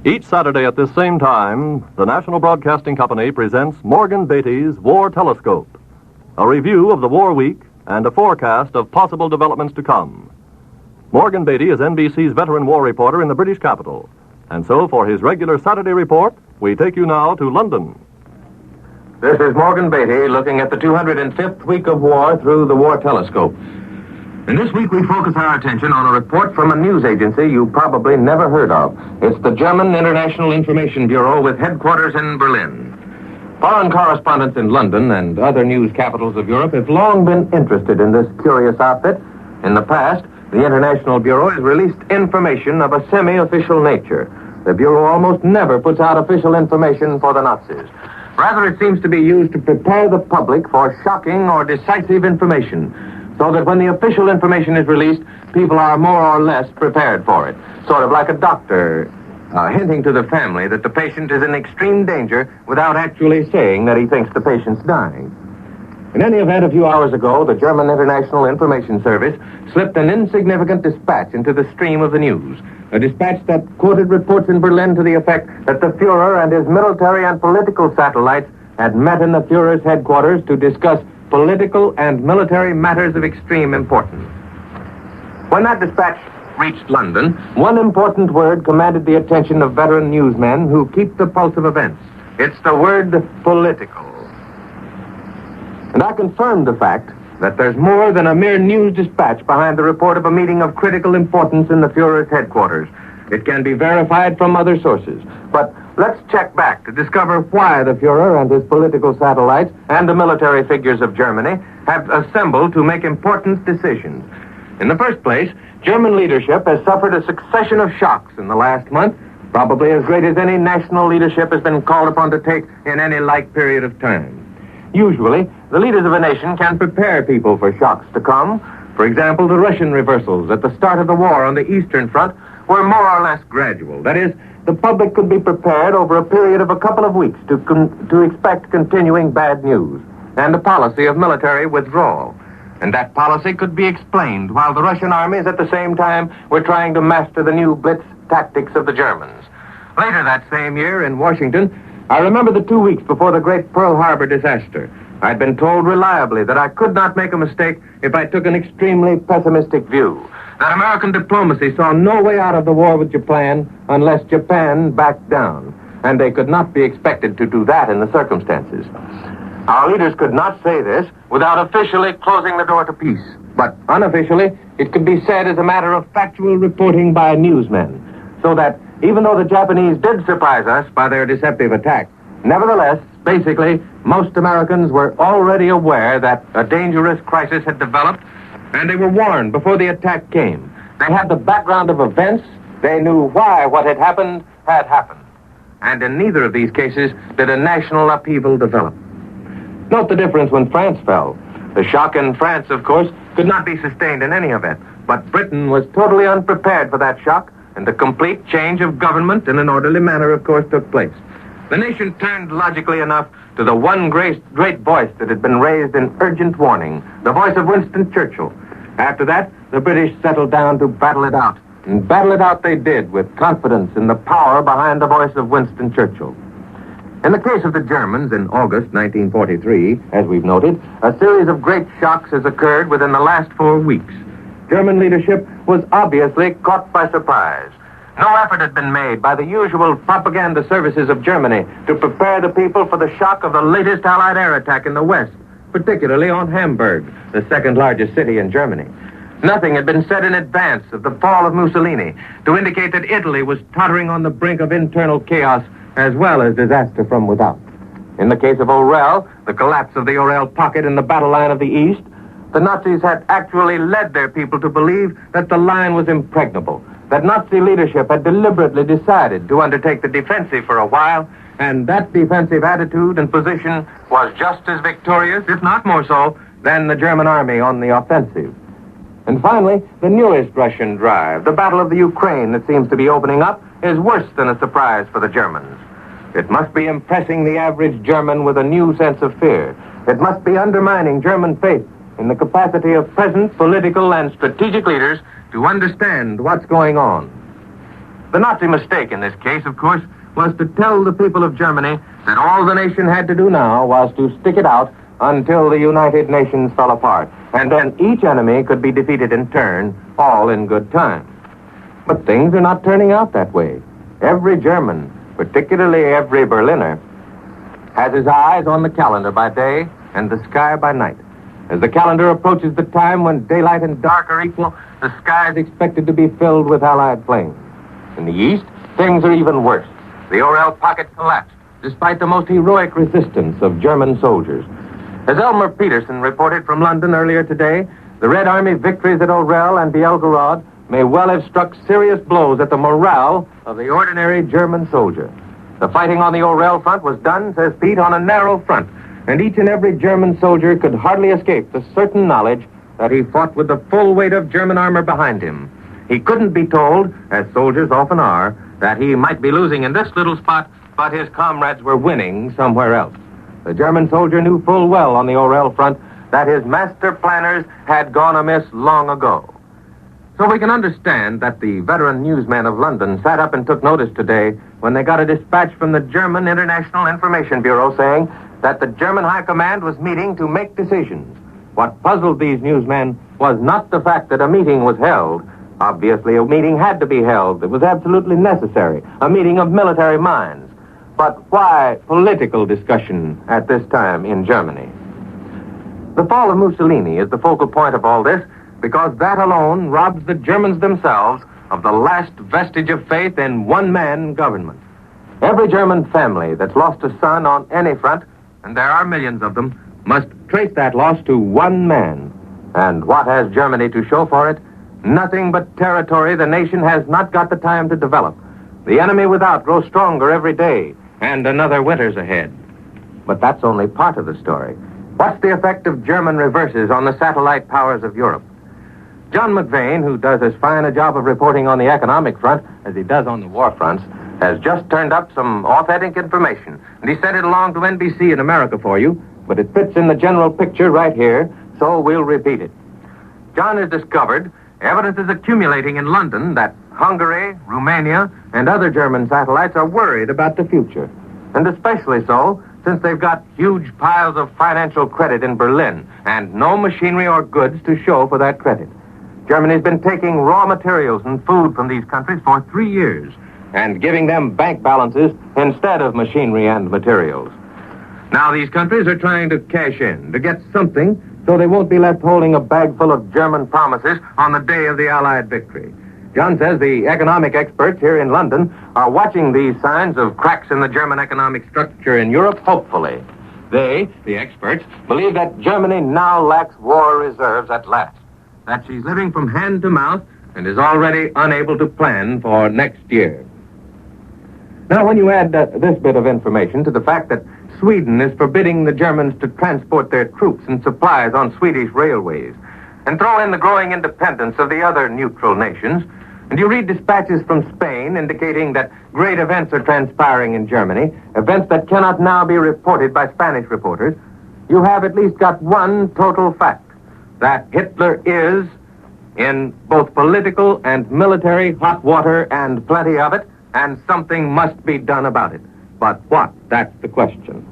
Each Saturday at this same time, the National Broadcasting Company presents Morgan Beatty's War Telescope, a review of the war week and a forecast of possible developments to come. Morgan Beatty is NBC's veteran war reporter in the British capital. And so, for his regular Saturday report, we take you now to London. This is Morgan Beatty looking at the 205th week of war through the War Telescope. And this week we focus our attention on a report from a news agency you probably never heard of. It's the German International Information Bureau with headquarters in Berlin. Foreign correspondents in London and other news capitals of Europe have long been interested in this curious outfit. In the past, the International Bureau has released information of a semi-official nature. The Bureau almost never puts out official information for the Nazis. Rather, it seems to be used to prepare the public for shocking or decisive information, so that when the official information is released, people are more or less prepared for it. Sort of like a doctor hinting to the family that the patient is in extreme danger without actually saying that he thinks the patient's dying. In any event, a few hours ago, the German International Information Service slipped an insignificant dispatch into the stream of the news. A dispatch that quoted reports in Berlin to the effect that the Fuhrer and his military and political satellites had met in the Fuhrer's headquarters to discuss political and military matters of extreme importance. When that dispatch reached London, one important word commanded the attention of veteran newsmen who keep the pulse of events. It's the word political. And I confirmed the fact that there's more than a mere news dispatch behind the report of a meeting of critical importance in the Fuhrer's headquarters. It can be verified from other sources. But let's check back to discover why the Fuhrer and his political satellites and the military figures of Germany have assembled to make important decisions. In the first place, German leadership has suffered a succession of shocks in the last month, probably as great as any national leadership has been called upon to take in any like period of time. Usually, the leaders of a nation can prepare people for shocks to come. For example, the Russian reversals at the start of the war on the Eastern Front were more or less gradual. That is, the public could be prepared over a period of a couple of weeks to expect continuing bad news and a policy of military withdrawal. And that policy could be explained while the Russian armies at the same time were trying to master the new blitz tactics of the Germans. Later that same year in Washington, I remember the 2 weeks before the great Pearl Harbor disaster. I'd been told reliably that I could not make a mistake if I took an extremely pessimistic view. That American diplomacy saw no way out of the war with Japan unless Japan backed down. And they could not be expected to do that in the circumstances. Our leaders could not say this without officially closing the door to peace. But unofficially, it could be said as a matter of factual reporting by newsmen. So that even though the Japanese did surprise us by their deceptive attack, nevertheless, basically, most Americans were already aware that a dangerous crisis had developed, and they were warned before the attack came. They had the background of events. They knew why what had happened had happened. And in neither of these cases did a national upheaval develop. Note the difference when France fell. The shock in France, of course, could not be sustained in any event, but Britain was totally unprepared for that shock, and a complete change of government in an orderly manner, of course, took place. The nation turned logically enough to the one great voice that had been raised in urgent warning, the voice of Winston Churchill. After that, the British settled down to battle it out. And battle it out they did with confidence in the power behind the voice of Winston Churchill. In the case of the Germans in August 1943, as we've noted, a series of great shocks has occurred within the last 4 weeks. German leadership was obviously caught by surprise. No effort had been made by the usual propaganda services of Germany to prepare the people for the shock of the latest Allied air attack in the West, particularly on Hamburg, the second largest city in Germany. Nothing had been said in advance of the fall of Mussolini to indicate that Italy was tottering on the brink of internal chaos as well as disaster from without. In the case of Orel, the collapse of the Orel pocket in the battle line of the East, the Nazis had actually led their people to believe that the line was impregnable, that Nazi leadership had deliberately decided to undertake the defensive for a while, and that defensive attitude and position was just as victorious, if not more so, than the German army on the offensive. And finally, the newest Russian drive, the Battle of the Ukraine that seems to be opening up, is worse than a surprise for the Germans. It must be impressing the average German with a new sense of fear. It must be undermining German faith in the capacity of present political and strategic leaders to understand what's going on. The The Nazi mistake in this case, of course, was to tell the people of Germany that all the nation had to do now was to stick it out until the United Nations fell apart, and then each enemy could be defeated in turn, all in good time. But things are not turning out that way. Every German, particularly every Berliner, has his eyes on the calendar by day and the sky by night. As the calendar approaches the time when daylight and dark are equal, the sky is expected to be filled with Allied planes. In the east, things are even worse. The Orel pocket collapsed, despite the most heroic resistance of German soldiers. As Elmer Peterson reported from London earlier today, the Red Army victories at Orel and Belgorod may well have struck serious blows at the morale of the ordinary German soldier. The fighting on the Orel front was done, says Pete, on a narrow front, and each and every German soldier could hardly escape the certain knowledge that he fought with the full weight of German armor behind him. He couldn't be told, as soldiers often are, that he might be losing in this little spot, but his comrades were winning somewhere else. The German soldier knew full well on the Orel front that his master planners had gone amiss long ago. So we can understand that the veteran newsmen of London sat up and took notice today when they got a dispatch from the German International Information Bureau saying that the German High Command was meeting to make decisions. What puzzled these newsmen was not the fact that a meeting was held. Obviously, a meeting had to be held. It was absolutely necessary, a meeting of military minds. But why political discussion at this time in Germany? The fall of Mussolini is the focal point of all this, because that alone robs the Germans themselves of the last vestige of faith in one-man government. Every German family that's lost a son on any front, and there are millions of them, must trace that loss to one man. And what has Germany to show for it? Nothing but territory the nation has not got the time to develop. The enemy without grows stronger every day, and another winter's ahead. But that's only part of the story. What's the effect of German reverses on the satellite powers of Europe? John McVane, who does as fine a job of reporting on the economic front as he does on the war fronts, has just turned up some authentic information, and he sent it along to NBC in America for you, but it fits in the general picture right here, so we'll repeat it. John has discovered evidence is accumulating in London that Hungary, Romania, and other German satellites are worried about the future, and especially so since they've got huge piles of financial credit in Berlin and no machinery or goods to show for that credit. Germany's been taking raw materials and food from these countries for 3 years and giving them bank balances instead of machinery and materials. Now these countries are trying to cash in, to get something so they won't be left holding a bag full of German promises on the day of the Allied victory. John says the economic experts here in London are watching these signs of cracks in the German economic structure in Europe hopefully. They, the experts, believe that Germany now lacks war reserves at last, that she's living from hand to mouth and is already unable to plan for next year. Now, when you add this bit of information to the fact that Sweden is forbidding the Germans to transport their troops and supplies on Swedish railways, and throw in the growing independence of the other neutral nations, and you read dispatches from Spain indicating that great events are transpiring in Germany, events that cannot now be reported by Spanish reporters, you have at least got one total fact, that Hitler is in both political and military hot water and plenty of it, and something must be done about it. But what? That's the question.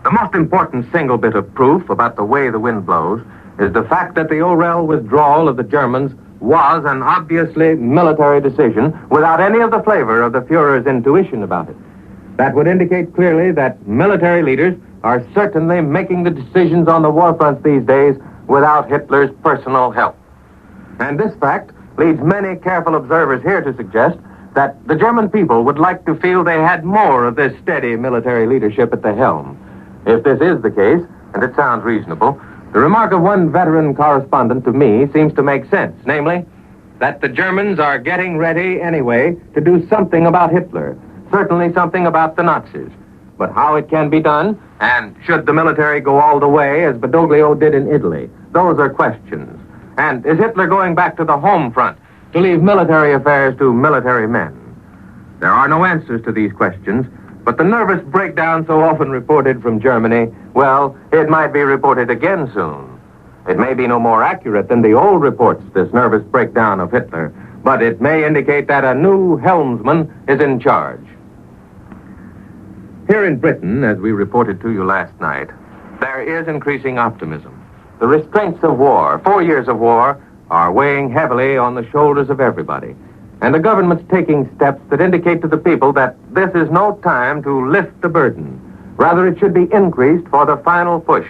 The most important single bit of proof about the way the wind blows is the fact that the Orel withdrawal of the Germans was an obviously military decision without any of the flavor of the Führer's intuition about it. That would indicate clearly that military leaders are certainly making the decisions on the war fronts these days without Hitler's personal help. And this fact leads many careful observers here to suggest that the German people would like to feel they had more of this steady military leadership at the helm. If this is the case, and it sounds reasonable, the remark of one veteran correspondent to me seems to make sense, namely, that the Germans are getting ready anyway to do something about Hitler, certainly something about the Nazis. But how it can be done, and should the military go all the way as Badoglio did in Italy, those are questions. And is Hitler going back to the home front to leave military affairs to military men? There are no answers to these questions, but the nervous breakdown so often reported from Germany, well, it might be reported again soon. It may be no more accurate than the old reports, this nervous breakdown of Hitler, but it may indicate that a new helmsman is in charge. Here in Britain, as we reported to you last night, there is increasing optimism. The restraints of war, 4 years of war, are weighing heavily on the shoulders of everybody. And the government's taking steps that indicate to the people that this is no time to lift the burden. Rather, it should be increased for the final push.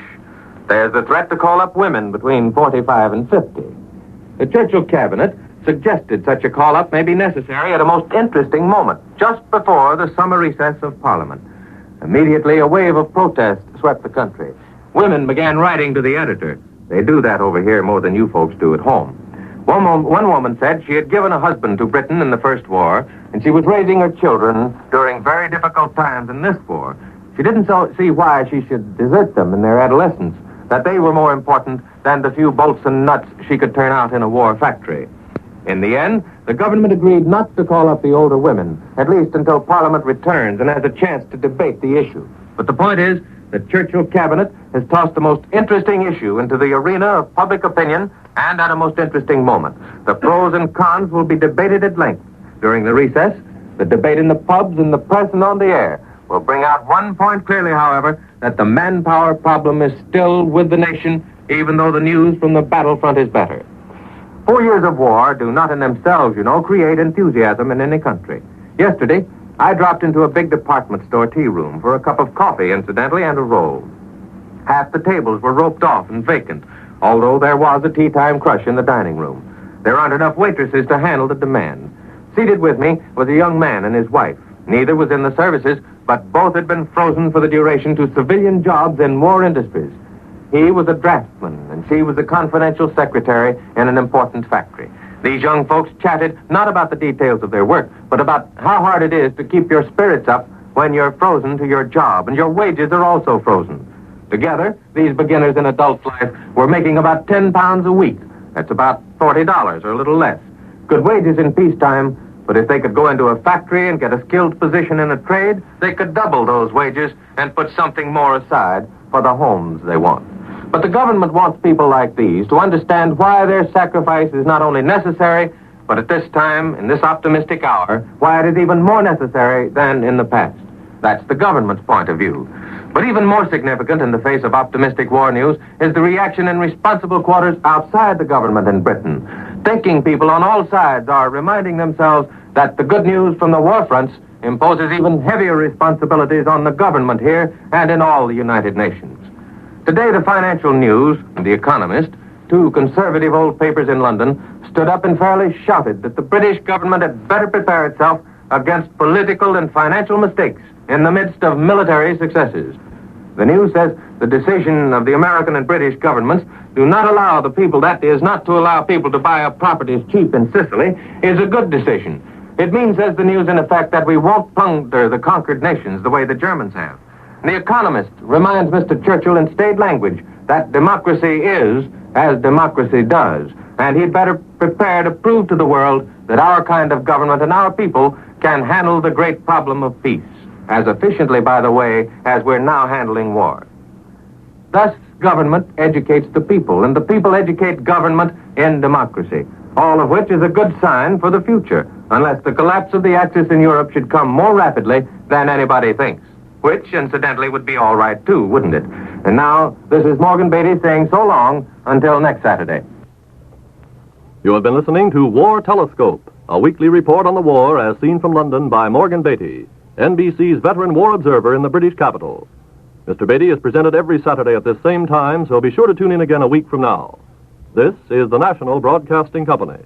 There's the threat to call up women between 45 and 50. The Churchill cabinet suggested such a call-up may be necessary at a most interesting moment, just before the summer recess of Parliament. Immediately, a wave of protest swept the country. Women began writing to the editor. They do that over here more than you folks do at home. One woman said she had given a husband to Britain in the First War, and she was raising her children during very difficult times in this war. She didn't see why she should desert them in their adolescence, that they were more important than the few bolts and nuts she could turn out in a war factory. In the end, the government agreed not to call up the older women, at least until Parliament returns and has a chance to debate the issue. But the point is, the Churchill cabinet has tossed the most interesting issue into the arena of public opinion and at a most interesting moment. The pros and cons will be debated at length. During the recess, the debate in the pubs, in the press, and on the air will bring out one point clearly, however, that the manpower problem is still with the nation, even though the news from the battlefront is better. 4 years of war do not in themselves, create enthusiasm in any country. Yesterday, I dropped into a big department store tea room for a cup of coffee, incidentally, and a roll. Half the tables were roped off and vacant, although there was a tea-time crush in the dining room. There aren't enough waitresses to handle the demand. Seated with me was a young man and his wife. Neither was in the services, but both had been frozen for the duration to civilian jobs in war industries. He was a draftsman, and she was a confidential secretary in an important factory. These young folks chatted not about the details of their work, but about how hard it is to keep your spirits up when you're frozen to your job, and your wages are also frozen. Together, these beginners in adult life were making about 10 pounds a week. That's about $40 or a little less. Good wages in peacetime, but if they could go into a factory and get a skilled position in a trade, they could double those wages and put something more aside for the homes they want. But the government wants people like these to understand why their sacrifice is not only necessary, but at this time, in this optimistic hour, why it is even more necessary than in the past. That's the government's point of view. But even more significant in the face of optimistic war news is the reaction in responsible quarters outside the government in Britain. Thinking people on all sides are reminding themselves that the good news from the war fronts imposes even heavier responsibilities on the government here and in all the United Nations. Today, the Financial News and The Economist, two conservative old papers in London, stood up and fairly shouted that the British government had better prepare itself against political and financial mistakes in the midst of military successes. The news says the decision of the American and British governments do not allow the people, that is, not to allow people to buy up properties cheap in Sicily, is a good decision. It means, says the news, in effect, that we won't plunder the conquered nations the way the Germans have. The Economist reminds Mr. Churchill in staid language that democracy is as democracy does, and he'd better prepare to prove to the world that our kind of government and our people can handle the great problem of peace, as efficiently, by the way, as we're now handling war. Thus, government educates the people, and the people educate government in democracy, all of which is a good sign for the future, unless the collapse of the Axis in Europe should come more rapidly than anybody thinks. Which, incidentally, would be all right, too, wouldn't it? And now, this is Morgan Beatty saying so long until next Saturday. You have been listening to War Telescope, a weekly report on the war as seen from London by Morgan Beatty, NBC's veteran war observer in the British capital. Mr. Beatty is presented every Saturday at this same time, so be sure to tune in again a week from now. This is the National Broadcasting Company.